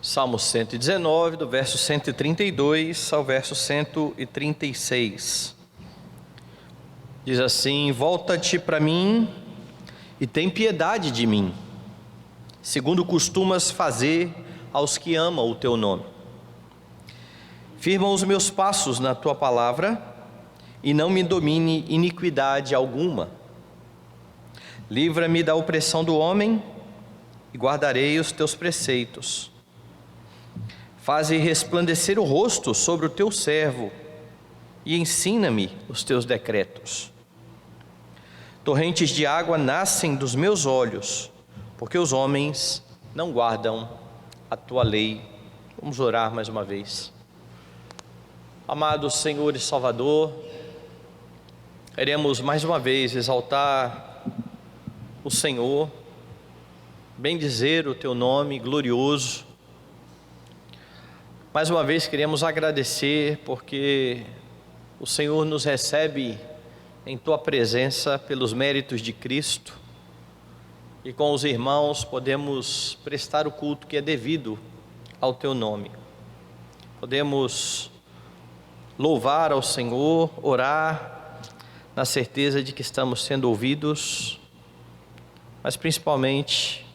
Salmo 119, do verso 132 ao verso 136. Diz assim: volta-te para mim e tem piedade de mim, segundo costumas fazer aos que amam o teu nome. Firma os meus passos na tua palavra e não me domine iniquidade alguma. Livra-me da opressão do homem e guardarei os teus preceitos. Faze resplandecer o rosto sobre o teu servo e ensina-me os teus decretos. Torrentes de água nascem dos meus olhos, porque os homens não guardam a tua lei. Vamos orar mais uma vez. Amado Senhor e Salvador, queremos mais uma vez exaltar o Senhor, bendizer o teu nome glorioso. Mais uma vez queremos agradecer porque o Senhor nos recebe em tua presença pelos méritos de Cristo, e com os irmãos podemos prestar o culto que é devido ao teu nome. Podemos louvar ao Senhor, orar na certeza de que estamos sendo ouvidos, mas principalmente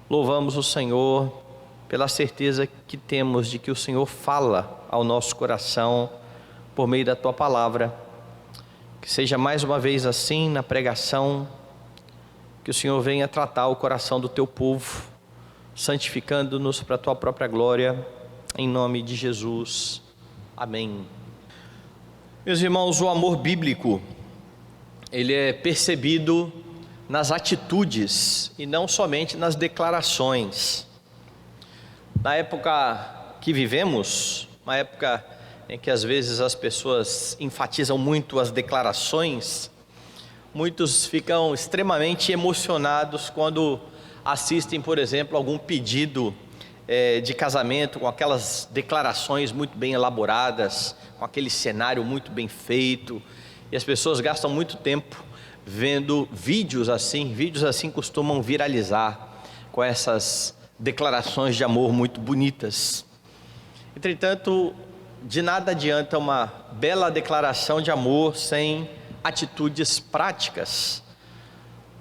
louvamos o Senhor pela certeza que temos de que o Senhor fala ao nosso coração por meio da tua palavra. Que seja mais uma vez assim na pregação, que o Senhor venha tratar o coração do teu povo, santificando-nos para a tua própria glória, em nome de Jesus, amém. Meus irmãos, o amor bíblico, ele é percebido nas atitudes e não somente nas declarações. Na época que vivemos, uma época em que às vezes as pessoas enfatizam muito as declarações, muitos ficam extremamente emocionados quando assistem, por exemplo, algum pedido de casamento, com aquelas declarações muito bem elaboradas, com aquele cenário muito bem feito, e as pessoas gastam muito tempo vendo vídeos assim costumam viralizar, com essas declarações de amor muito bonitas. Entretanto, de nada adianta uma bela declaração de amor sem atitudes práticas.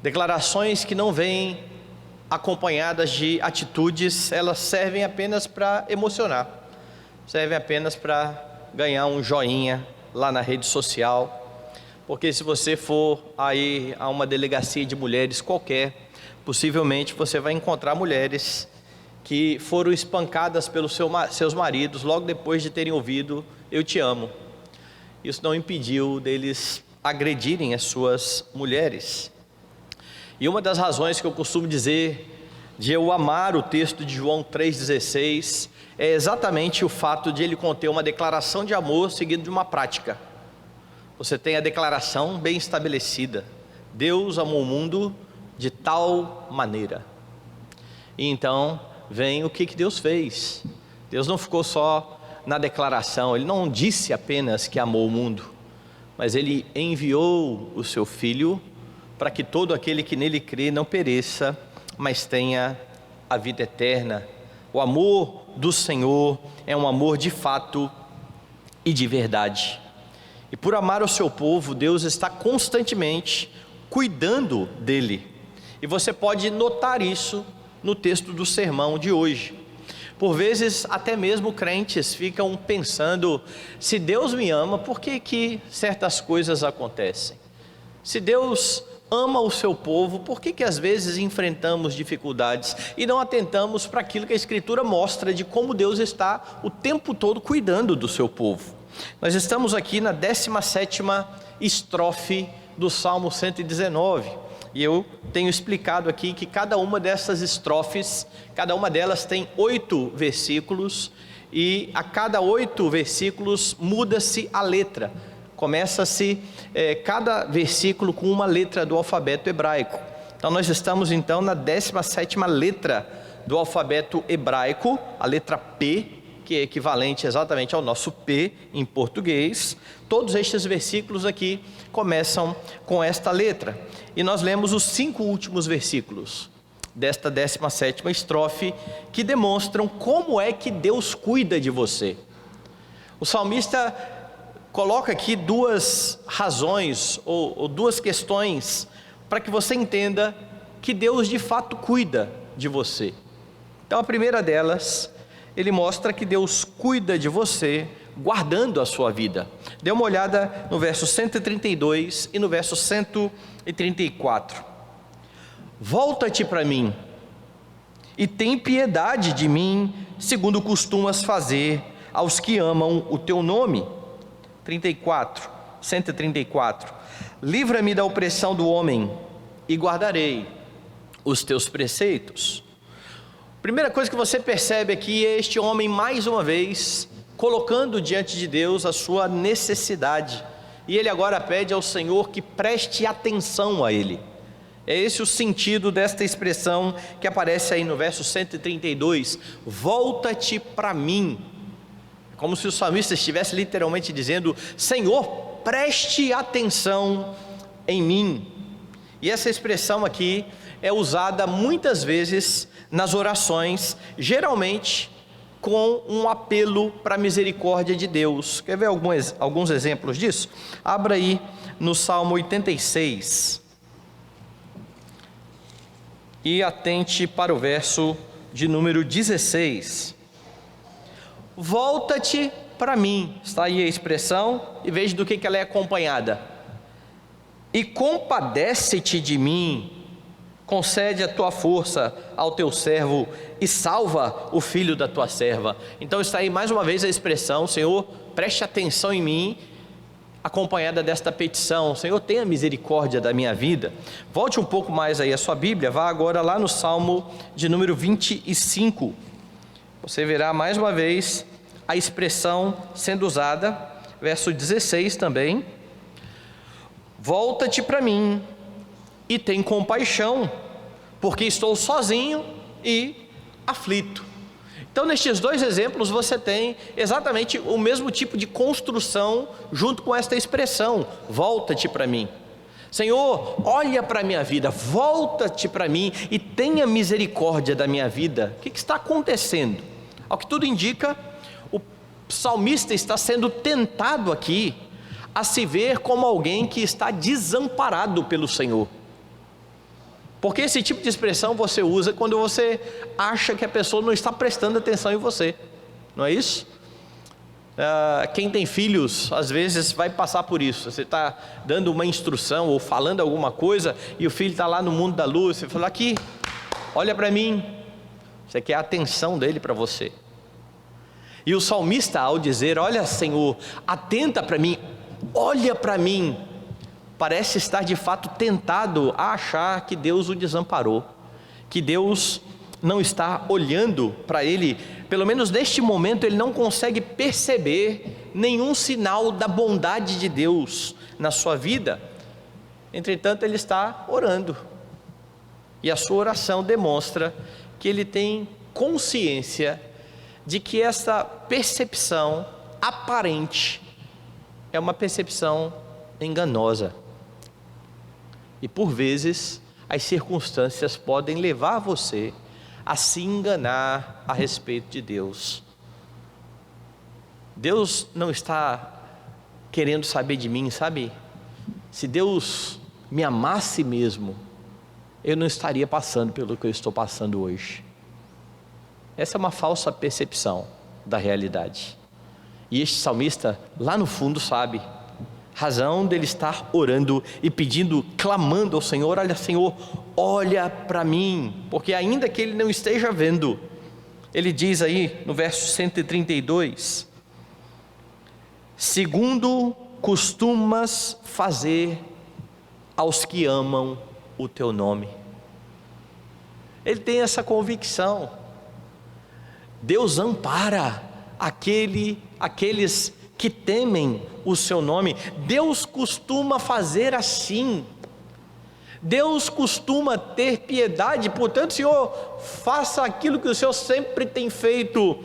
Declarações que não vêm acompanhadas de atitudes, elas servem apenas para emocionar, servem apenas para ganhar um joinha lá na rede social, porque se você for aí a uma delegacia de mulheres qualquer, possivelmente você vai encontrar mulheres que foram espancadas pelos seus maridos logo depois de terem ouvido "eu te amo". Isso não impediu deles agredirem as suas mulheres. E uma das razões que eu costumo dizer de eu amar o texto de João 3,16 é exatamente o fato de ele conter uma declaração de amor seguida de uma prática. Você tem a declaração bem estabelecida: Deus amou o mundo de tal maneira. E então vem o que Deus fez. Deus não ficou só na declaração, Ele não disse apenas que amou o mundo, mas Ele enviou o seu Filho para que todo aquele que nele crê não pereça, mas tenha a vida eterna. O amor do Senhor é um amor de fato e de verdade. E por amar o seu povo, Deus está constantemente cuidando dele. E você pode notar isso no texto do sermão de hoje. Por vezes até mesmo crentes ficam pensando: se Deus me ama, por que certas coisas acontecem? Se Deus ama o seu povo, por que às vezes enfrentamos dificuldades e não atentamos para aquilo que a Escritura mostra de como Deus está o tempo todo cuidando do seu povo? Nós estamos aqui na 17ª estrofe do Salmo 119. E eu tenho explicado aqui que cada uma dessas estrofes, cada uma delas tem 8 versículos, e a cada 8 versículos muda-se a letra. Começa-se cada versículo com uma letra do alfabeto hebraico. Então nós estamos então na 17ª letra do alfabeto hebraico, a letra P, que é equivalente exatamente ao nosso P em português. Todos estes versículos aqui começam com esta letra. E nós lemos os 5 últimos versículos. desta 17ª estrofe, que demonstram como é que Deus cuida de você. O salmista coloca aqui duas razões ou duas questões para que você entenda que Deus de fato cuida de você. Então a primeira delas, ele mostra que Deus cuida de você guardando a sua vida. Dê uma olhada no verso 132 e no verso 134. Volta-te para mim e tem piedade de mim, segundo costumas fazer aos que amam o teu nome. 134. Livra-me da opressão do homem e guardarei os teus preceitos. Primeira coisa que você percebe aqui é este homem mais uma vez colocando diante de Deus a sua necessidade, e ele agora pede ao Senhor que preste atenção a ele. É esse o sentido desta expressão que aparece aí no verso 132, volta-te para mim. Como se o salmista estivesse literalmente dizendo: Senhor, preste atenção em mim. E essa expressão aqui é usada muitas vezes nas orações, geralmente com um apelo para a misericórdia de Deus. Quer ver alguns exemplos disso? Abra aí no Salmo 86 e atente para o verso de número 16. Volta-te para mim, está aí a expressão, e veja do que ela é acompanhada. E compadece-te de mim, concede a tua força ao teu servo e salva o filho da tua serva. Então está aí mais uma vez a expressão: Senhor, preste atenção em mim, acompanhada desta petição: Senhor, tenha misericórdia da minha vida. Volte um pouco mais aí a sua Bíblia, vá agora lá no Salmo de número 25. Você verá mais uma vez a expressão sendo usada, verso 16 também. Volta-te para mim e tem compaixão, porque estou sozinho e aflito. Então nestes dois exemplos você tem exatamente o mesmo tipo de construção junto com esta expressão: volta-te para mim. Senhor, olha para a minha vida, volta-te para mim e tenha misericórdia da minha vida. O que está acontecendo? Ao que tudo indica, o salmista está sendo tentado aqui a se ver como alguém que está desamparado pelo Senhor. Porque esse tipo de expressão você usa quando você acha que a pessoa não está prestando atenção em você, não é isso? Quem tem filhos, às vezes vai passar por isso. Você está dando uma instrução ou falando alguma coisa e o filho está lá no mundo da luz, você fala: aqui, olha para mim. Você quer a atenção dele para você. E o salmista, ao dizer: olha, Senhor, atenta para mim, olha para mim, parece estar de fato tentado a achar que Deus o desamparou, que Deus não está olhando para ele. Pelo menos neste momento ele não consegue perceber nenhum sinal da bondade de Deus na sua vida. Entretanto, ele está orando, e a sua oração demonstra que ele tem consciência de que essa percepção aparente é uma percepção enganosa. E por vezes as circunstâncias podem levar você a se enganar a respeito de Deus. Deus não está querendo saber de mim, sabe? Se Deus me amasse mesmo, eu não estaria passando pelo que eu estou passando hoje. Essa é uma falsa percepção da realidade. E este salmista, lá no fundo, sabe razão dele estar orando e pedindo, clamando ao Senhor: olha, Senhor, olha para mim, porque ainda que ele não esteja vendo, ele diz aí no verso 132, segundo costumas fazer aos que amam o teu nome. Ele tem essa convicção: Deus ampara aqueles que temem o seu nome. Deus costuma fazer assim. Deus costuma ter piedade. Portanto, Senhor, faça aquilo que o Senhor sempre tem feito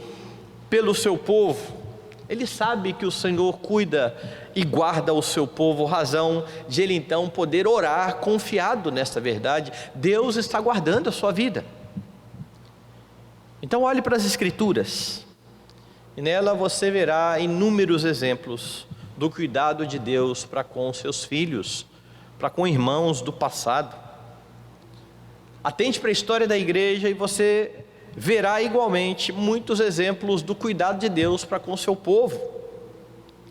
pelo seu povo. Ele sabe que o Senhor cuida e guarda o seu povo, razão de ele então poder orar confiado nesta verdade. Deus está guardando a sua vida. Então olhe para as Escrituras, e nela você verá inúmeros exemplos do cuidado de Deus para com seus filhos, para com irmãos do passado. Atente para a história da igreja e você verá igualmente muitos exemplos do cuidado de Deus para com o seu povo.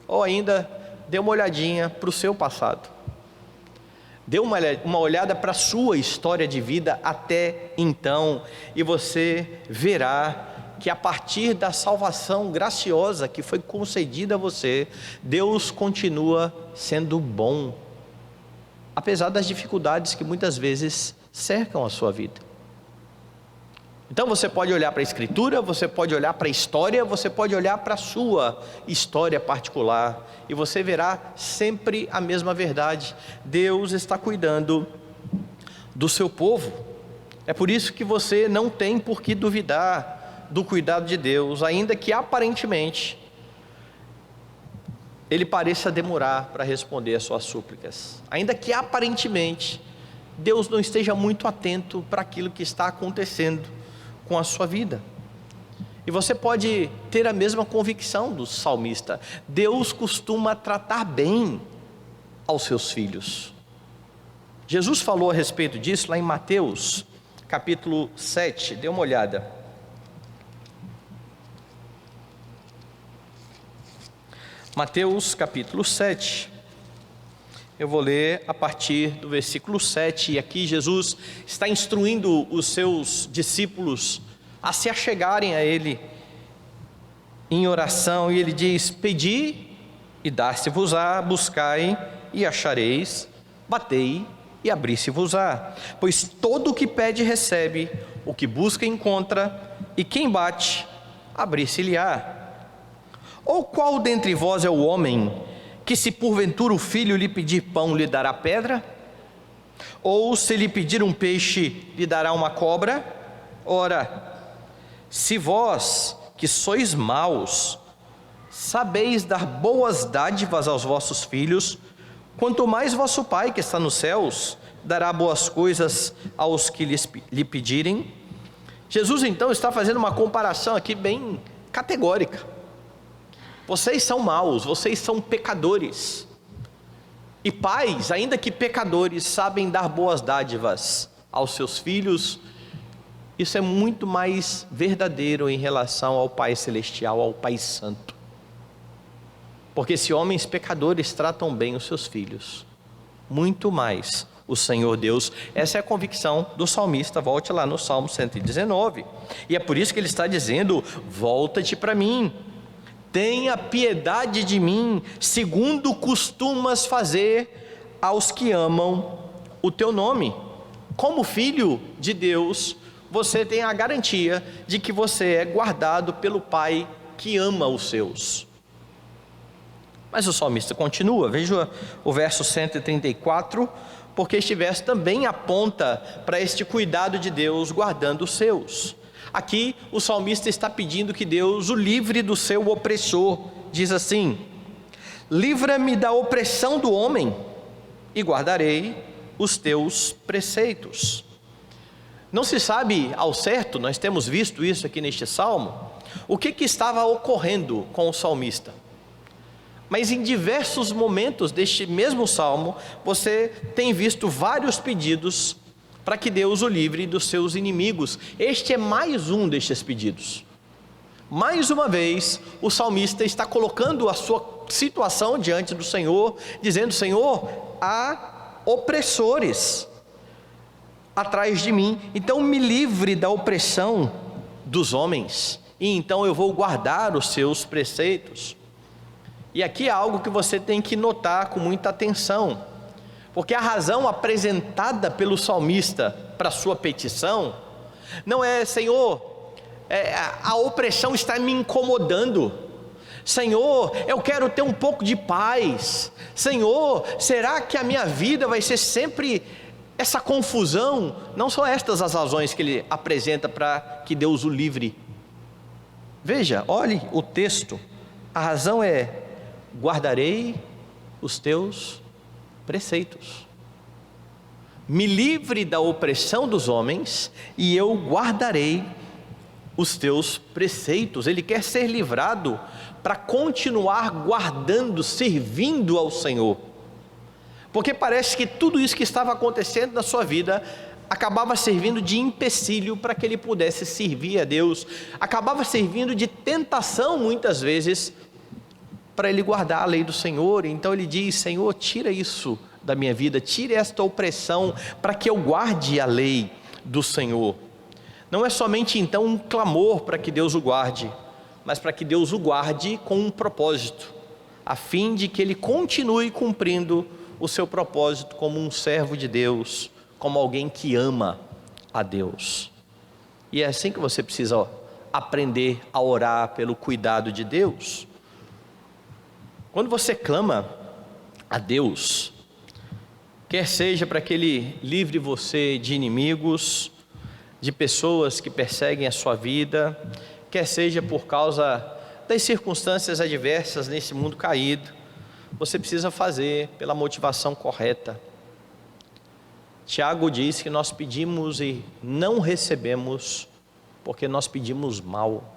Ou ainda, dê uma olhadinha para o seu passado. Dê uma olhada para a sua história de vida até então, e você verá que a partir da salvação graciosa que foi concedida a você, Deus continua sendo bom, apesar das dificuldades que muitas vezes cercam a sua vida. Então você pode olhar para a Escritura, você pode olhar para a história, você pode olhar para a sua história particular, e você verá sempre a mesma verdade: Deus está cuidando do seu povo. É por isso que você não tem por que duvidar do cuidado de Deus, ainda que aparentemente Ele pareça demorar para responder às suas súplicas, ainda que aparentemente Deus não esteja muito atento para aquilo que está acontecendo com a sua vida. E você pode ter a mesma convicção do salmista: Deus costuma tratar bem aos seus filhos. Jesus falou a respeito disso lá em Mateus capítulo 7, dê uma olhada. Mateus capítulo 7, eu vou ler a partir do versículo 7, e aqui Jesus está instruindo os seus discípulos a se achegarem a Ele em oração, e Ele diz: pedi e dar-se-vos-á, buscai e achareis, batei e abri-se-vos-á. Pois todo o que pede recebe, o que busca encontra, e quem bate, abrir-se-lhe-á. Ou qual dentre vós é o homem que, se porventura o filho lhe pedir pão, lhe dará pedra? Ou se lhe pedir um peixe, lhe dará uma cobra? Ora, se vós, que sois maus, sabeis dar boas dádivas aos vossos filhos, quanto mais vosso Pai que está nos céus dará boas coisas aos que lhe pedirem. Jesus então está fazendo uma comparação aqui bem categórica. Vocês são maus, vocês são pecadores, e pais, ainda que pecadores, sabem dar boas dádivas aos seus filhos. Isso é muito mais verdadeiro em relação ao Pai Celestial, ao Pai Santo, porque se homens pecadores tratam bem os seus filhos, muito mais o Senhor Deus. Essa é a convicção do salmista. Volte lá no Salmo 119, e é por isso que ele está dizendo: volta-te para mim, tenha piedade de mim, segundo costumas fazer aos que amam o teu nome. Como filho de Deus, você tem a garantia de que você é guardado pelo Pai que ama os seus. Mas o salmista continua, veja o verso 134, porque este verso também aponta para este cuidado de Deus guardando os seus. Aqui o salmista está pedindo que Deus o livre do seu opressor. Diz assim: livra-me da opressão do homem e guardarei os teus preceitos. Não se sabe ao certo, nós temos visto isso aqui neste salmo, o que estava ocorrendo com o salmista. Mas em diversos momentos deste mesmo salmo, você tem visto vários pedidos para que Deus o livre dos seus inimigos. Este é mais um destes pedidos. Mais uma vez, o salmista está colocando a sua situação diante do Senhor, dizendo: Senhor, há opressores atrás de mim, então me livre da opressão dos homens, e então eu vou guardar os seus preceitos. E aqui é algo que você tem que notar com muita atenção, porque a razão apresentada pelo salmista para a sua petição não é: Senhor, a opressão está me incomodando, Senhor, eu quero ter um pouco de paz, Senhor, será que a minha vida vai ser sempre essa confusão? Não são estas as razões que ele apresenta para que Deus o livre. Veja, olhe o texto, A razão é: guardarei os teus preceitos. Me livre da opressão dos homens e eu guardarei os teus preceitos. Ele quer ser livrado para continuar guardando, servindo ao Senhor. Porque parece que tudo isso que estava acontecendo na sua vida acabava servindo de empecilho para que ele pudesse servir a Deus, acabava servindo de tentação muitas vezes para ele guardar a lei do Senhor. Então ele diz: Senhor, tira isso da minha vida, tire esta opressão para que eu guarde a lei do Senhor. Não é somente então um clamor para que Deus o guarde, mas para que Deus o guarde com um propósito, a fim de que ele continue cumprindo o seu propósito como um servo de Deus, como alguém que ama a Deus. E é assim que você precisa aprender a orar pelo cuidado de Deus. Quando você clama a Deus, quer seja para que Ele livre você de inimigos, de pessoas que perseguem a sua vida, quer seja por causa das circunstâncias adversas nesse mundo caído, você precisa fazer pela motivação correta. Tiago diz que nós pedimos e não recebemos porque nós pedimos mal.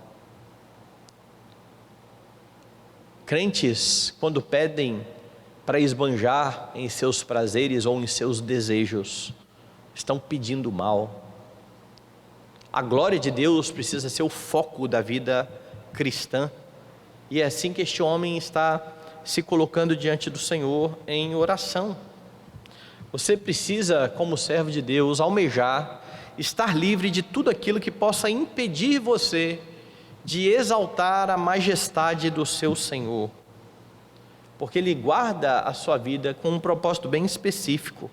Crentes, quando pedem para esbanjar em seus prazeres ou em seus desejos, estão pedindo mal. A glória de Deus precisa ser o foco da vida cristã, e é assim que este homem está se colocando diante do Senhor em oração. Você precisa, como servo de Deus, almejar estar livre de tudo aquilo que possa impedir você de exaltar a majestade do seu Senhor, porque Ele guarda a sua vida com um propósito bem específico,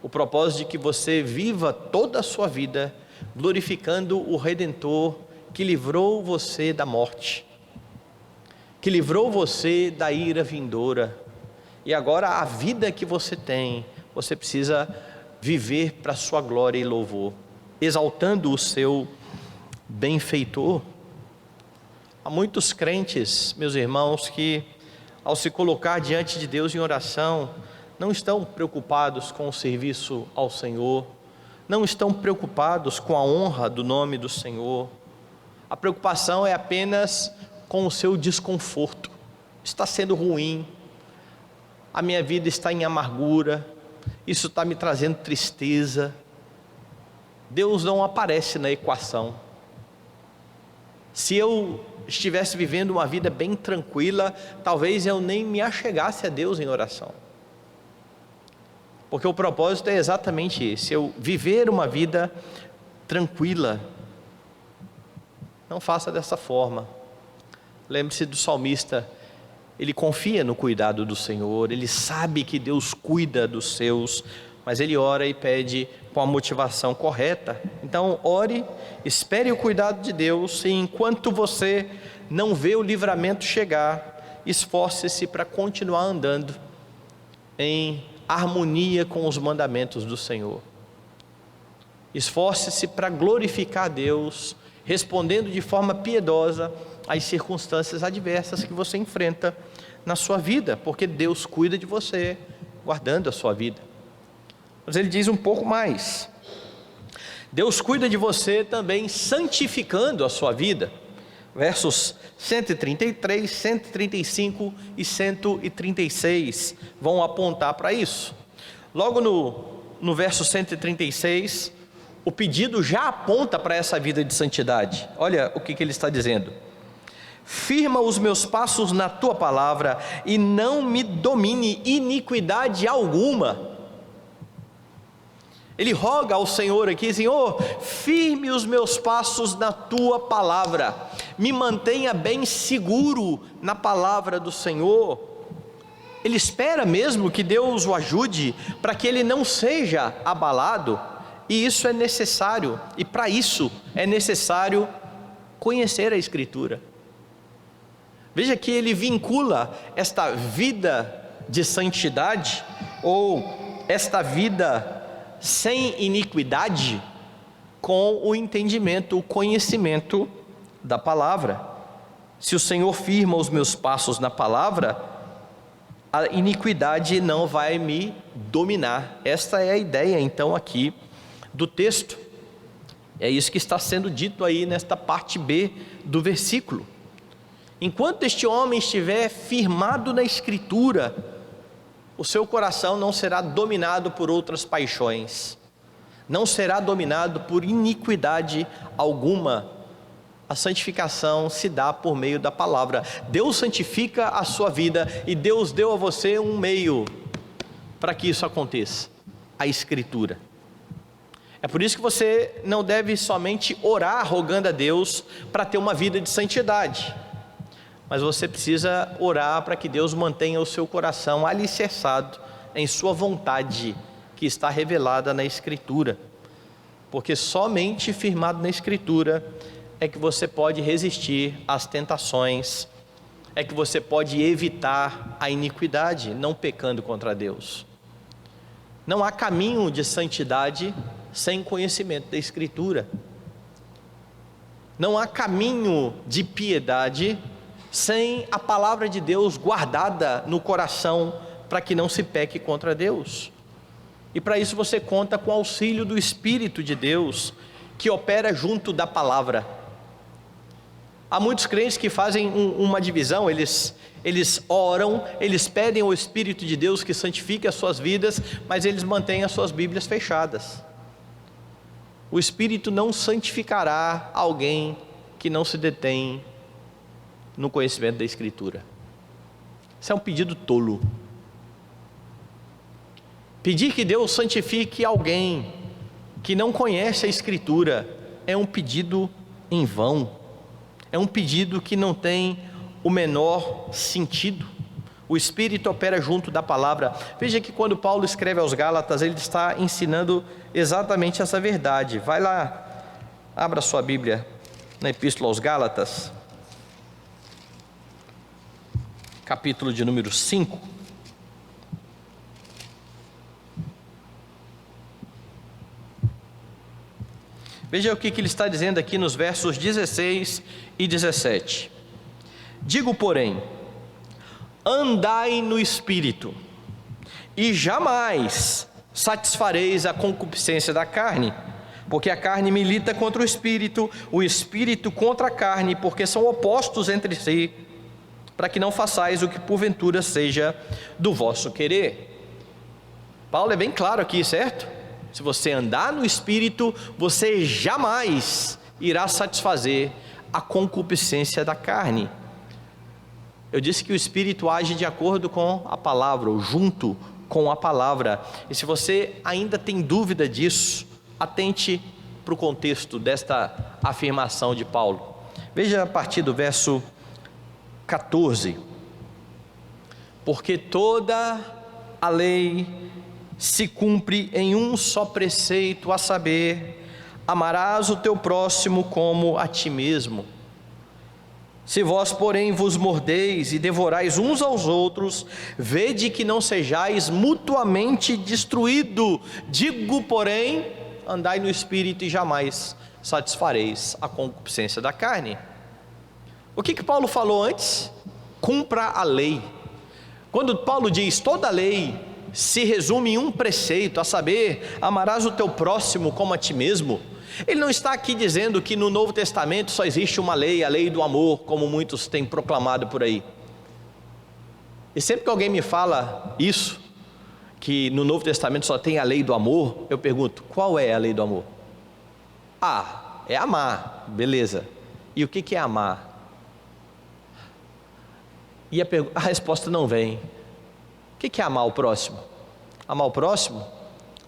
o propósito de que você viva toda a sua vida glorificando o Redentor que livrou você da morte, que livrou você da ira vindoura. E agora a vida que você tem, você precisa viver para a sua glória e louvor, exaltando o seu benfeitor. Há muitos crentes, meus irmãos, que ao se colocar diante de Deus em oração, não estão preocupados com o serviço ao Senhor, não estão preocupados com a honra do nome do Senhor. A preocupação é apenas com o seu desconforto. Está sendo ruim, a minha vida está em amargura, isso está me trazendo tristeza. Deus não aparece na equação. Se eu estivesse vivendo uma vida bem tranquila, talvez eu nem me achegasse a Deus em oração, porque o propósito é exatamente esse: eu viver uma vida tranquila. Não faça dessa forma. Lembre-se do salmista, ele confia no cuidado do Senhor, ele sabe que Deus cuida dos seus, mas ele ora e pede com a motivação correta. Então ore, espere o cuidado de Deus, e enquanto você não vê o livramento chegar, esforce-se para continuar andando em harmonia com os mandamentos do Senhor. Esforce-se para glorificar a Deus, respondendo de forma piedosa às circunstâncias adversas que você enfrenta na sua vida, porque Deus cuida de você, guardando a sua vida. Mas ele diz um pouco mais: Deus cuida de você também santificando a sua vida. Versos 133, 135 e 136 vão apontar para isso. Logo no verso 136, o pedido já aponta para essa vida de santidade. Olha o que ele está dizendo: firma os meus passos na tua palavra e não me domine iniquidade alguma. Ele roga ao Senhor aqui: Senhor, firme os meus passos na tua palavra, me mantenha bem seguro na palavra do Senhor. Ele espera mesmo que Deus o ajude para que ele não seja abalado, e isso é necessário, e para isso é necessário conhecer a Escritura. Veja que ele vincula esta vida de santidade, ou esta vida sem iniquidade, com o entendimento, o conhecimento da palavra. Se o Senhor firma os meus passos na palavra, a iniquidade não vai me dominar. Esta é a ideia então aqui do texto. É isso que está sendo dito aí nesta parte B do versículo. Enquanto este homem estiver firmado na Escritura, o seu coração não será dominado por outras paixões, não será dominado por iniquidade alguma. A santificação se dá por meio da palavra. Deus santifica a sua vida e Deus deu a você um meio para que isso aconteça: a Escritura. É por isso que você não deve somente orar rogando a Deus para ter uma vida de santidade, mas você precisa orar para que Deus mantenha o seu coração alicerçado em sua vontade, que está revelada na Escritura, porque somente firmado na Escritura é que você pode resistir às tentações, é que você pode evitar a iniquidade, não pecando contra Deus. Não há caminho de santidade sem conhecimento da Escritura. Não há caminho de piedade sem a palavra de Deus guardada no coração, para que não se peque contra Deus. E para isso você conta com o auxílio do Espírito de Deus, que opera junto da palavra. Há muitos crentes que fazem uma divisão, eles oram, eles pedem ao Espírito de Deus que santifique as suas vidas, mas eles mantêm as suas Bíblias fechadas. O Espírito não santificará alguém que não se detém no conhecimento da Escritura. Isso é um pedido tolo. Pedir que Deus santifique alguém que não conhece a Escritura é um pedido em vão, é um pedido que não tem o menor sentido. O Espírito opera junto da palavra. Veja que quando Paulo escreve aos Gálatas, ele está ensinando exatamente essa verdade. Vai lá, abra sua Bíblia na Epístola aos Gálatas, capítulo de número 5. Veja o que ele está dizendo aqui nos versos 16 e 17. Digo, porém, andai no Espírito, e jamais satisfareis a concupiscência da carne, porque a carne milita contra o Espírito contra a carne, porque são opostos entre si, para que não façais o que porventura seja do vosso querer. Paulo é bem claro aqui, certo? Se você andar no Espírito, você jamais irá satisfazer a concupiscência da carne. Eu disse que o Espírito age de acordo com a palavra, ou junto com a palavra. E se você ainda tem dúvida disso, atente para o contexto desta afirmação de Paulo. Veja a partir do verso 14. Porque toda a lei se cumpre em um só preceito, a saber, amarás o teu próximo como a ti mesmo. Se vós, porém, vos mordeis e devorais uns aos outros, vede que não sejais mutuamente destruído. Digo, porém, andai no Espírito e jamais satisfareis a concupiscência da carne. O que Paulo falou antes? Cumpra a lei. Quando Paulo diz toda a lei se resume em um preceito, a saber, amarás o teu próximo como a ti mesmo, ele não está aqui dizendo que no Novo Testamento só existe uma lei, a lei do amor, como muitos têm proclamado por aí. E sempre que alguém me fala isso, que no Novo Testamento só tem a lei do amor, eu pergunto, qual é a lei do amor? Ah, é amar, beleza. E o que é amar? E a resposta não vem. O que é amar o próximo? Amar o próximo?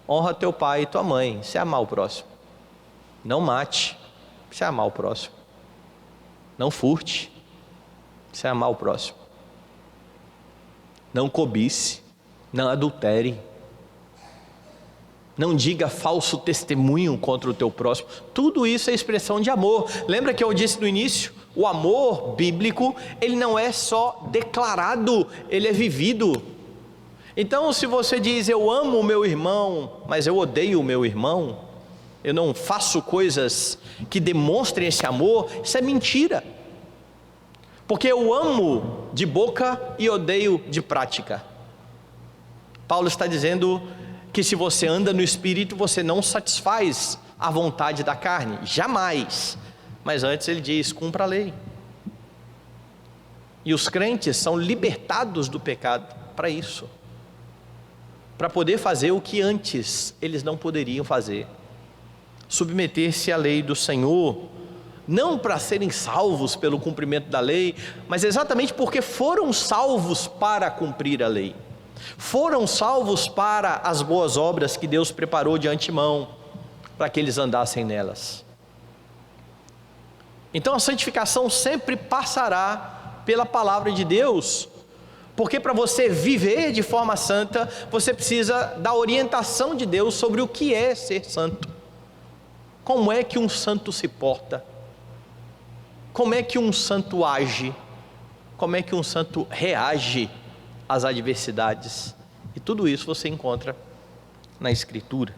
Honra teu pai e tua mãe. Isso é amar o próximo. Não mate. Isso é amar o próximo. Não furte. Isso é amar o próximo. Não cobice. Não adultere. Não diga falso testemunho contra o teu próximo. Tudo isso é expressão de amor. Lembra que eu disse no início? O amor bíblico, ele não é só declarado, ele é vivido. Então, se você diz, eu amo o meu irmão, mas eu odeio o meu irmão, eu não faço coisas que demonstrem esse amor, isso é mentira. Porque eu amo de boca e odeio de prática. Paulo está dizendo que se você anda no Espírito, você não satisfaz a vontade da carne, jamais. Mas antes ele diz, cumpra a lei. E os crentes são libertados do pecado para isso, para poder fazer o que antes eles não poderiam fazer, submeter-se à lei do Senhor, não para serem salvos pelo cumprimento da lei, mas exatamente porque foram salvos para cumprir a lei, foram salvos para as boas obras que Deus preparou de antemão, para que eles andassem nelas. Então a santificação sempre passará pela palavra de Deus, porque para você viver de forma santa, você precisa da orientação de Deus sobre o que é ser santo. Como é que um santo se porta? Como é que um santo age? Como é que um santo reage às adversidades? E tudo isso você encontra na Escritura.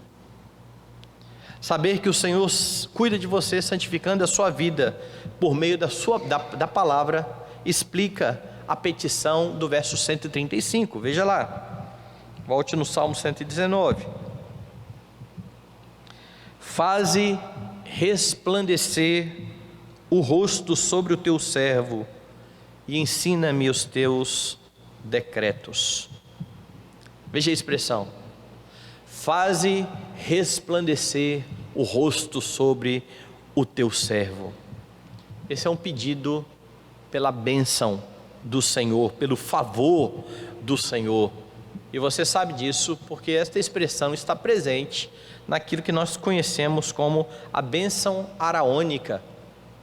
Saber que o Senhor cuida de você, santificando a sua vida por meio da palavra, explica a petição do verso 135, veja lá, volte no Salmo 119. Faze resplandecer o rosto sobre o teu servo e ensina-me os teus decretos. Veja a expressão, faze resplandecer o rosto sobre o teu servo. Esse é um pedido pela bênção do Senhor, pelo favor do Senhor, e você sabe disso porque esta expressão está presente naquilo que nós conhecemos como a bênção araônica.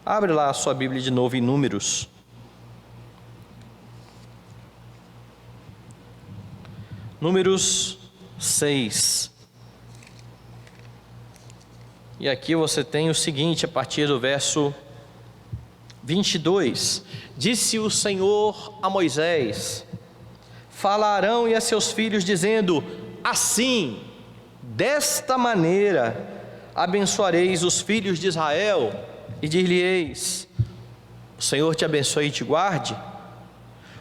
Abre lá a sua Bíblia de novo em Números. Números 6. E aqui você tem o seguinte, a partir do verso 22, disse o Senhor a Moisés, fala a Arão e a seus filhos dizendo, assim, desta maneira, abençoareis os filhos de Israel, e dir-lhe-eis, o Senhor te abençoe e te guarde,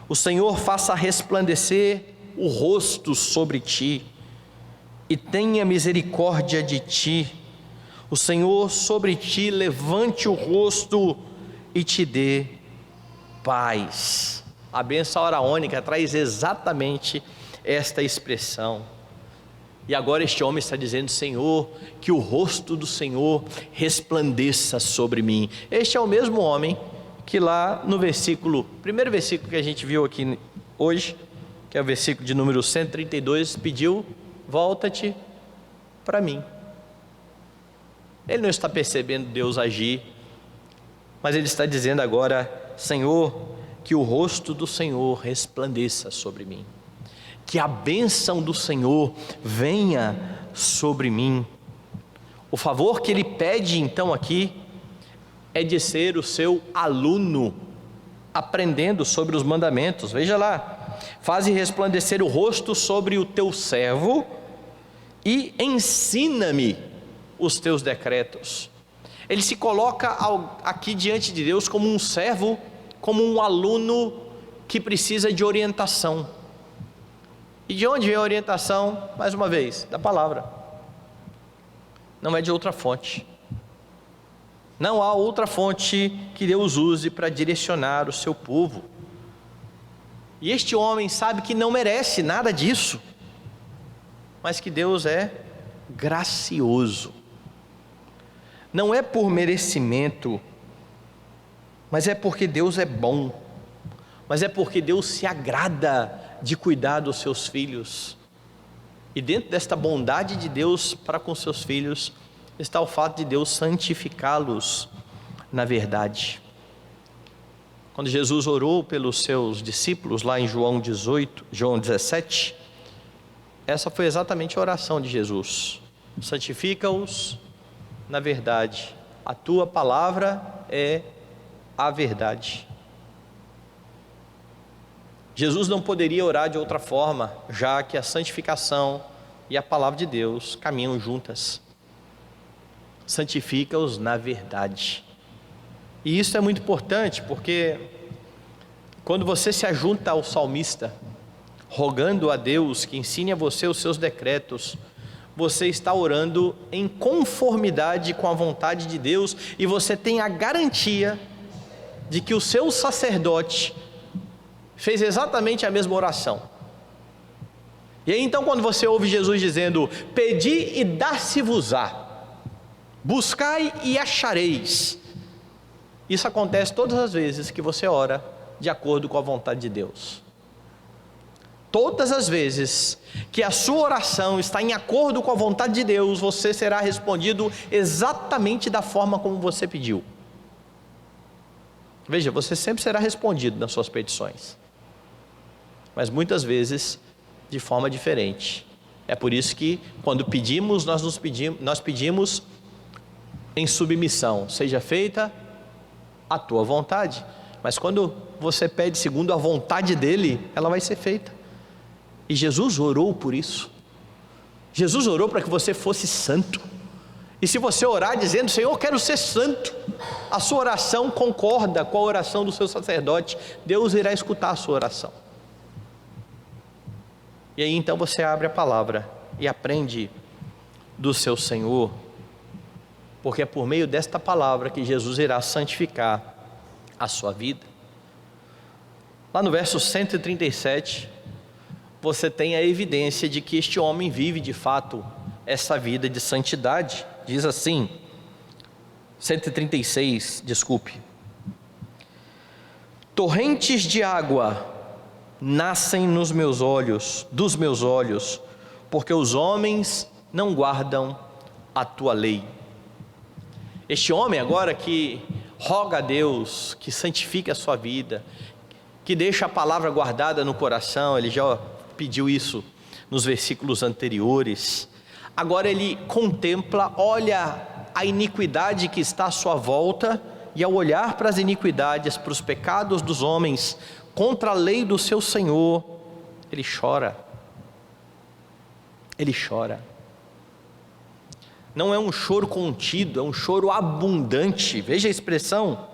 o Senhor faça resplandecer o rosto sobre ti, e tenha misericórdia de ti, o Senhor sobre ti levante o rosto e te dê paz. A bênção araônica traz exatamente esta expressão. E agora este homem está dizendo, Senhor, que o rosto do Senhor resplandeça sobre mim. Este é o mesmo homem que lá no primeiro versículo que a gente viu aqui hoje, que é o versículo de número 132, pediu, volta-te para mim. Ele não está percebendo Deus agir, mas ele está dizendo agora, Senhor, que o rosto do Senhor resplandeça sobre mim, que a bênção do Senhor venha sobre mim. O favor que ele pede então aqui é de ser o seu aluno, aprendendo sobre os mandamentos. Veja lá, faze resplandecer o rosto sobre o teu servo e ensina-me os teus decretos. Ele se coloca aqui diante de Deus como um servo, como um aluno que precisa de orientação. E de onde vem a orientação? Mais uma vez, da palavra. Não é de outra fonte. Não há outra fonte que Deus use para direcionar o seu povo. E este homem sabe que não merece nada disso, mas que Deus é gracioso. Não é por merecimento, mas é porque Deus é bom, mas é porque Deus se agrada de cuidar dos seus filhos. E dentro desta bondade de Deus para com seus filhos, está o fato de Deus santificá-los na verdade. Quando Jesus orou pelos seus discípulos, lá em João 17, essa foi exatamente a oração de Jesus. Santifica-os na verdade, a tua palavra é a verdade. Jesus não poderia orar de outra forma, já que a santificação e a palavra de Deus caminham juntas. Santifica-os na verdade. E isso é muito importante, porque Quando você se ajunta ao salmista, rogando a Deus que ensine a você os seus decretos, você está orando em conformidade com a vontade de Deus, e você tem a garantia de que o seu sacerdote fez exatamente a mesma oração. E aí então, quando você ouve Jesus dizendo: pedi e dar-se-vos-á, buscai e achareis, isso acontece todas as vezes que você ora de acordo com a vontade de Deus. Todas as vezes que a sua oração está em acordo com a vontade de Deus, você será respondido exatamente da forma como você pediu. Veja, você sempre será respondido nas suas petições, mas muitas vezes de forma diferente. É por isso que quando pedimos, nós pedimos em submissão: seja feita a tua vontade. Mas quando você pede segundo a vontade dele, ela vai ser feita. E Jesus orou por isso. Jesus orou para que você fosse santo. E se você orar dizendo: Senhor, eu quero ser santo, a sua oração concorda com a oração do seu sacerdote, Deus irá escutar a sua oração. E aí então você abre a palavra e aprende do seu Senhor, porque é por meio desta palavra que Jesus irá santificar a sua vida. Lá no verso 137, você tem a evidência de que este homem vive de fato essa vida de santidade. Diz assim, 136, desculpe: torrentes de água nascem dos meus olhos, porque os homens não guardam a tua lei. Este homem agora que roga a Deus que santifique a sua vida, que deixa a palavra guardada no coração, ele já pediu isso nos versículos anteriores. Agora ele contempla, olha a iniquidade que está à sua volta, e ao olhar para as iniquidades, para os pecados dos homens contra a lei do seu Senhor, ele chora. Ele chora. Não é um choro contido, é um choro abundante. Veja a expressão: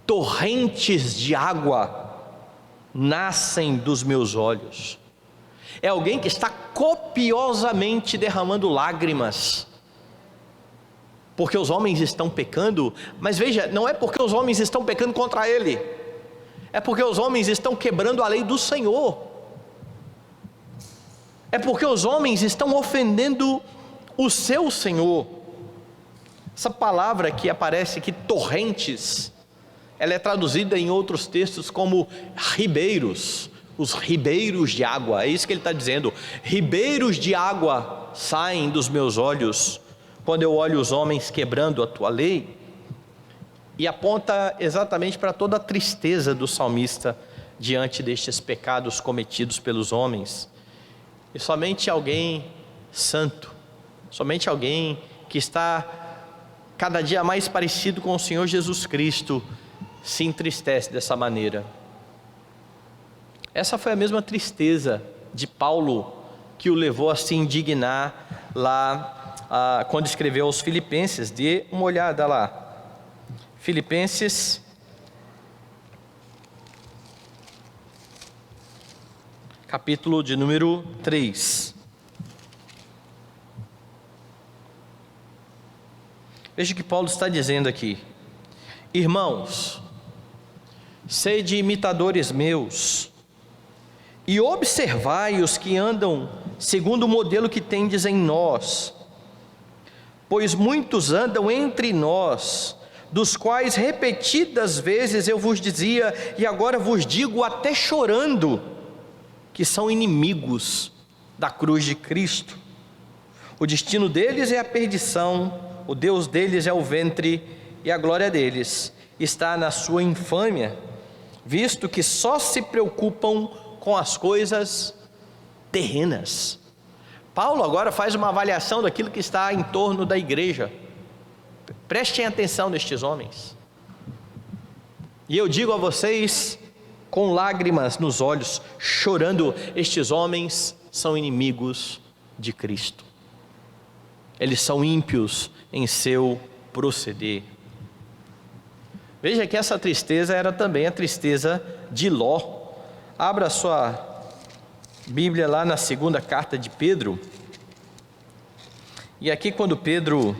torrentes de água nascem dos meus olhos. É alguém que está copiosamente derramando lágrimas, porque os homens estão pecando. Mas veja, não é porque os homens estão pecando contra ele, é porque os homens estão quebrando a lei do Senhor, é porque os homens estão ofendendo o seu Senhor. Essa palavra que aparece aqui, torrentes, ela é traduzida em outros textos como ribeiros, os ribeiros de água. É isso que ele está dizendo: ribeiros de água saem dos meus olhos quando eu olho os homens quebrando a tua lei. E aponta exatamente para toda a tristeza do salmista diante destes pecados cometidos pelos homens. E somente alguém santo, somente alguém que está cada dia mais parecido com o Senhor Jesus Cristo, se entristece dessa maneira. Essa foi a mesma tristeza de Paulo que o levou a se indignar lá quando escreveu aos Filipenses. Dê uma olhada lá, Filipenses capítulo de número 3. Veja o que Paulo está dizendo aqui: irmãos, sede imitadores meus, e observai os que andam segundo o modelo que tendes em nós, pois muitos andam entre nós, dos quais repetidas vezes eu vos dizia, e agora vos digo até chorando, que são inimigos da cruz de Cristo. O destino deles é a perdição, o Deus deles é o ventre, e a glória deles está na sua infâmia, visto que só se preocupam com as coisas terrenas. Paulo agora faz uma avaliação daquilo que está em torno da igreja. Prestem atenção nestes homens. E eu digo a vocês, com lágrimas nos olhos, chorando: estes homens são inimigos de Cristo. Eles são ímpios em seu proceder. Veja que essa tristeza era também a tristeza de Ló. Abra sua Bíblia lá na segunda carta de Pedro. E aqui, quando Pedro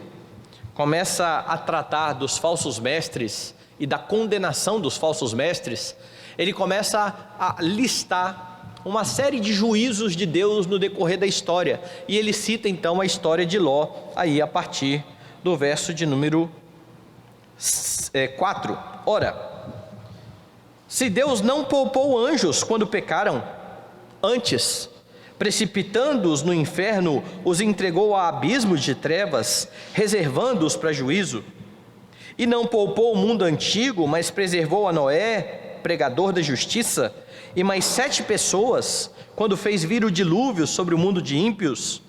começa a tratar dos falsos mestres e da condenação dos falsos mestres, ele começa a listar uma série de juízos de Deus no decorrer da história. E ele cita então a história de Ló, aí a partir do verso de número 4. Ora, se Deus não poupou anjos quando pecaram, antes, precipitando-os no inferno, os entregou a abismos de trevas, reservando-os para juízo, e não poupou o mundo antigo, mas preservou a Noé, pregador da justiça, e mais 7 pessoas, quando fez vir o dilúvio sobre o mundo de ímpios,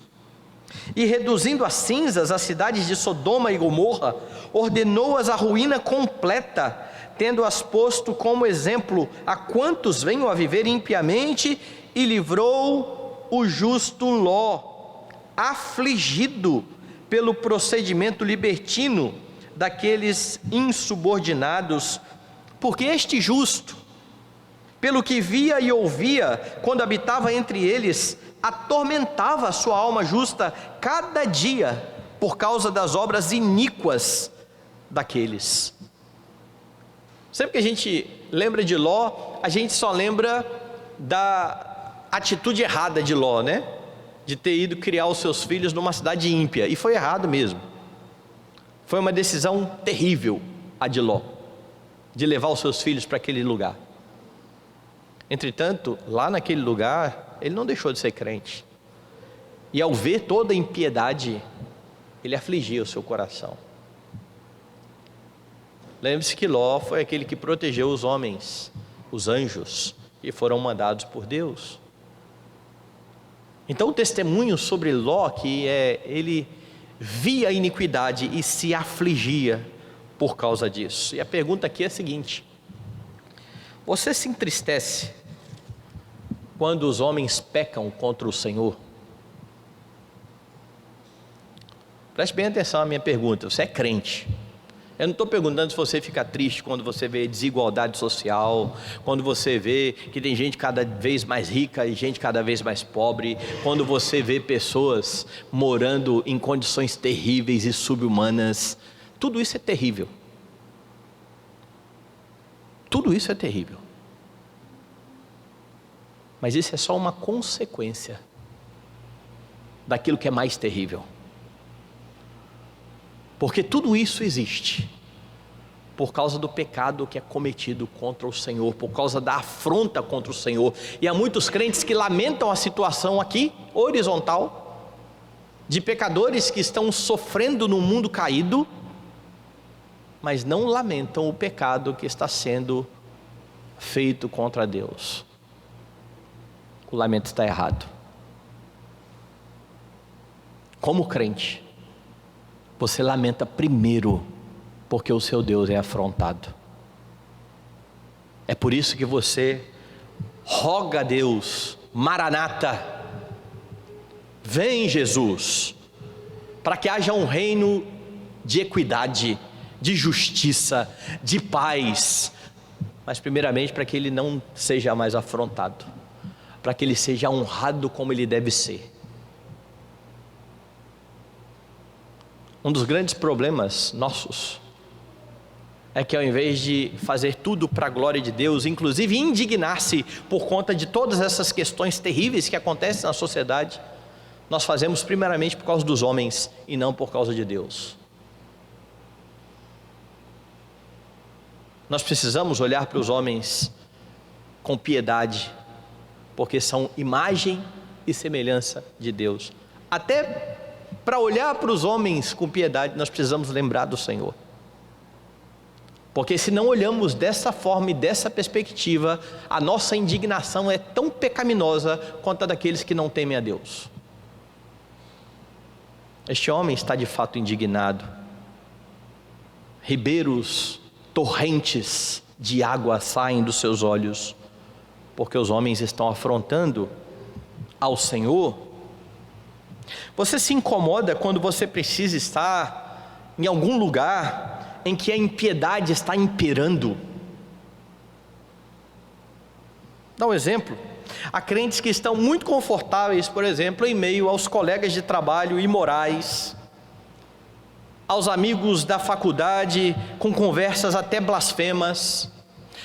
e reduzindo a cinzas as cidades de Sodoma e Gomorra, ordenou-as à ruína completa, tendo-as posto como exemplo a quantos venham a viver impiamente, e livrou o justo Ló, afligido pelo procedimento libertino daqueles insubordinados, porque este justo, pelo que via e ouvia quando habitava entre eles, atormentava a sua alma justa cada dia por causa das obras iníquas daqueles. Sempre que a gente lembra de Ló, a gente só lembra da atitude errada de Ló, né? De ter ido criar os seus filhos numa cidade ímpia, e foi errado mesmo. Foi uma decisão terrível a de Ló, de levar os seus filhos para aquele lugar. Entretanto, lá naquele lugar, ele não deixou de ser crente. E ao ver toda a impiedade, ele afligia o seu coração. Lembre-se que Ló foi aquele que protegeu os homens, os anjos, que foram mandados por Deus. Então o testemunho sobre Ló, que ele via a iniquidade e se afligia por causa disso. E a pergunta aqui é a seguinte: você se entristece quando os homens pecam contra o Senhor? Preste bem atenção à minha pergunta. Você é crente. Eu não estou perguntando se você fica triste quando você vê desigualdade social, quando você vê que tem gente cada vez mais rica e gente cada vez mais pobre, quando você vê pessoas morando em condições terríveis e subhumanas. Tudo isso é terrível. Tudo isso é terrível. Mas isso é só uma consequência daquilo que é mais terrível. Porque tudo isso existe por causa do pecado que é cometido contra o Senhor, por causa da afronta contra o Senhor. E há muitos crentes que lamentam a situação aqui, horizontal, de pecadores que estão sofrendo no mundo caído, mas não lamentam o pecado que está sendo feito contra Deus. O lamento está errado. Como crente, você lamenta primeiro porque o seu Deus é afrontado. É por isso que você roga a Deus: Maranata, vem Jesus, para que haja um reino de equidade, de justiça, de paz, mas primeiramente para que ele não seja mais afrontado, para que ele seja honrado como ele deve ser. Um dos grandes problemas nossos é que, ao invés de fazer tudo para a glória de Deus, inclusive indignar-se por conta de todas essas questões terríveis que acontecem na sociedade, nós fazemos primeiramente por causa dos homens e não por causa de Deus. Nós precisamos olhar para os homens com piedade, porque são imagem e semelhança de Deus. Até para olhar para os homens com piedade, nós precisamos lembrar do Senhor. Porque se não olhamos dessa forma e dessa perspectiva, a nossa indignação é tão pecaminosa quanto a daqueles que não temem a Deus. Este homem está de fato indignado. Ribeiros, torrentes de água saem dos seus olhos, porque os homens estão afrontando ao Senhor. Você se incomoda quando você precisa estar em algum lugar em que a impiedade está imperando. Dá um exemplo. Há crentes que estão muito confortáveis, por exemplo, em meio aos colegas de trabalho imorais, aos amigos da faculdade com conversas até blasfemas,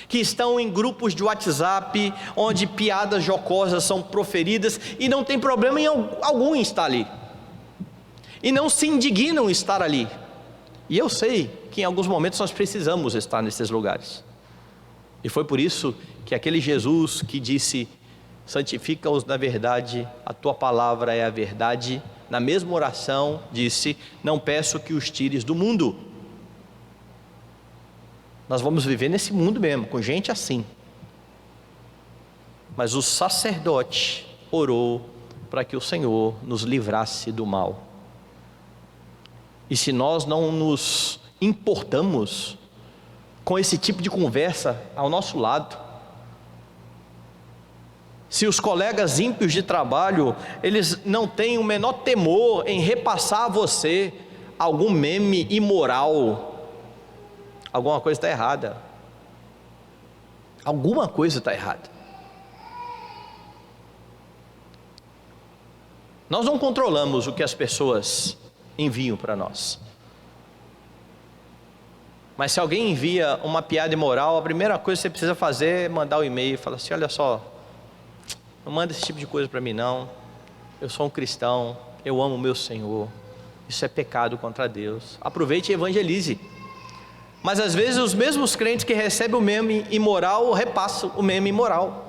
que estão em grupos de WhatsApp onde piadas jocosas são proferidas e não tem problema algum em estar ali, e não se indignam em estar ali. E eu sei que em alguns momentos nós precisamos estar nesses lugares, e foi por isso que aquele Jesus que disse: santifica-os na verdade, a tua palavra é a verdade, na mesma oração disse: não peço que os tires do mundo. Nós vamos viver nesse mundo mesmo, com gente assim. Mas o sacerdote orou para que o Senhor nos livrasse do mal. E se nós não nos importamos com esse tipo de conversa ao nosso lado, se os colegas ímpios de trabalho, eles não têm o menor temor em repassar a você algum meme imoral, alguma coisa está errada. Alguma coisa está errada. Nós não controlamos o que as pessoas enviam para nós. Mas se alguém envia uma piada imoral, a primeira coisa que você precisa fazer é mandar um e-mail e falar assim: olha só, não manda esse tipo de coisa para mim não. Eu sou um cristão, eu amo o meu Senhor. Isso é pecado contra Deus. Aproveite e evangelize. Mas às vezes os mesmos crentes que recebem o meme imoral repassam o meme imoral.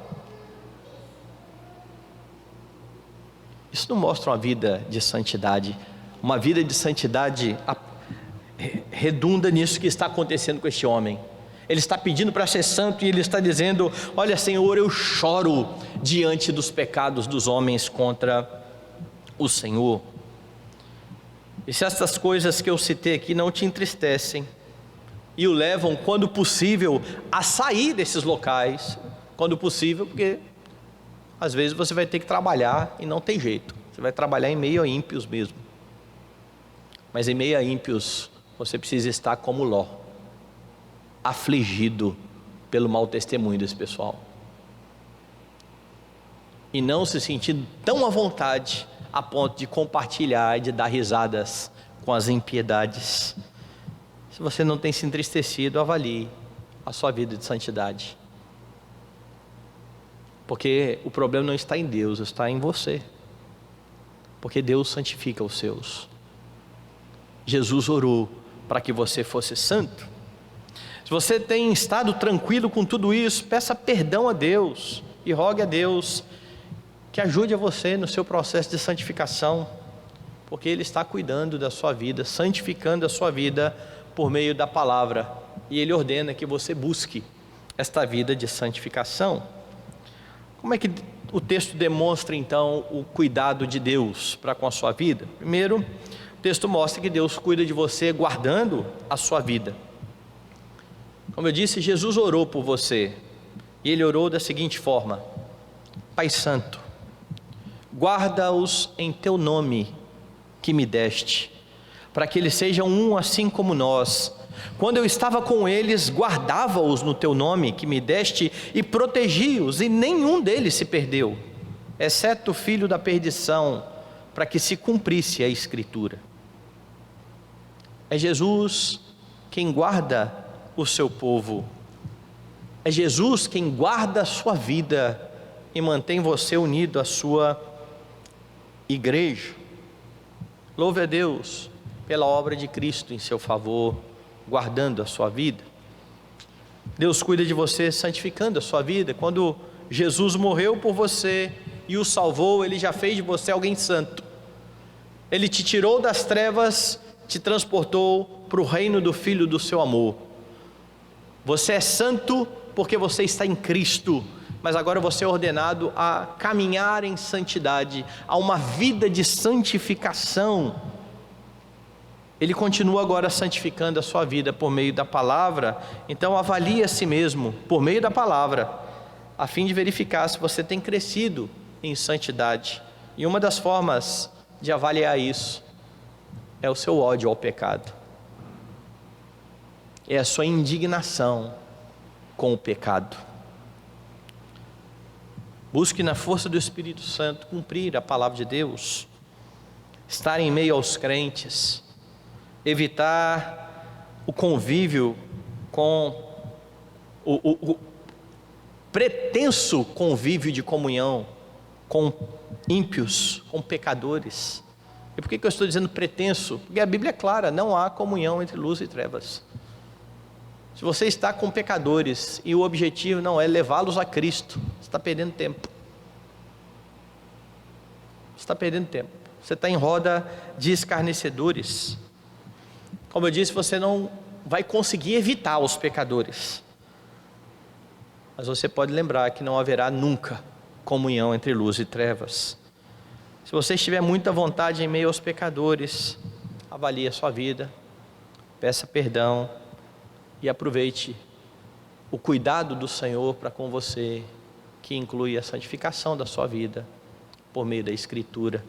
Isso não mostra uma vida de santidade. Uma vida de santidade redunda nisso que está acontecendo com este homem. Ele está pedindo para ser santo e ele está dizendo: olha, Senhor, eu choro diante dos pecados dos homens contra o Senhor. E se essas coisas que eu citei aqui não te entristecem e o levam, quando possível, a sair desses locais, quando possível, porque às vezes você vai ter que trabalhar e não tem jeito, você vai trabalhar em meio a ímpios mesmo, mas em meio a ímpios você precisa estar como Ló, afligido pelo mau testemunho desse pessoal, e não se sentindo tão à vontade a ponto de compartilhar e de dar risadas com as impiedades. Se você não tem se entristecido, avalie a sua vida de santidade, porque o problema não está em Deus, está em você, porque Deus santifica os seus. Jesus orou para que você fosse santo. Se você tem estado tranquilo com tudo isso, peça perdão a Deus e rogue a Deus que ajude a você no seu processo de santificação, porque Ele está cuidando da sua vida, santificando a sua vida por meio da palavra, e Ele ordena que você busque esta vida de santificação. Como é que o texto demonstra então o cuidado de Deus para com a sua vida? Primeiro, o texto mostra que Deus cuida de você guardando a sua vida. Como eu disse, Jesus orou por você, e Ele orou da seguinte forma: Pai Santo, guarda-os em teu nome que me deste, para que eles sejam um assim como nós. Quando eu estava com eles, guardava-os no teu nome que me deste e protegi-os, e nenhum deles se perdeu, exceto o filho da perdição, para que se cumprisse a Escritura. É Jesus quem guarda o seu povo, é Jesus quem guarda a sua vida e mantém você unido à sua igreja. Louve a Deus pela obra de Cristo em seu favor, guardando a sua vida. Deus cuida de você santificando a sua vida. Quando Jesus morreu por você e o salvou, Ele já fez de você alguém santo. Ele te tirou das trevas, te transportou para o reino do Filho do seu amor. Você é santo porque você está em Cristo, mas agora você é ordenado a caminhar em santidade, a uma vida de santificação. Ele continua agora santificando a sua vida por meio da palavra. Então avalie a si mesmo por meio da palavra, a fim de verificar se você tem crescido em santidade. E uma das formas de avaliar isso é o seu ódio ao pecado. é a sua indignação com o pecado. Busque na força do Espírito Santo cumprir a palavra de Deus, estar em meio aos crentes, evitar o convívio com o pretenso convívio de comunhão com ímpios, com pecadores. E por que eu estou dizendo pretenso? Porque a Bíblia é clara, não há comunhão entre luz e trevas. Se você está com pecadores e o objetivo não é levá-los a Cristo, você está perdendo tempo. Você está perdendo tempo. Você está em roda de escarnecedores. Como eu disse, você não vai conseguir evitar os pecadores, mas você pode lembrar que não haverá nunca comunhão entre luz e trevas. Se você estiver muita vontade em meio aos pecadores, avalie a sua vida, peça perdão e aproveite o cuidado do Senhor para com você, que inclui a santificação da sua vida por meio da Escritura.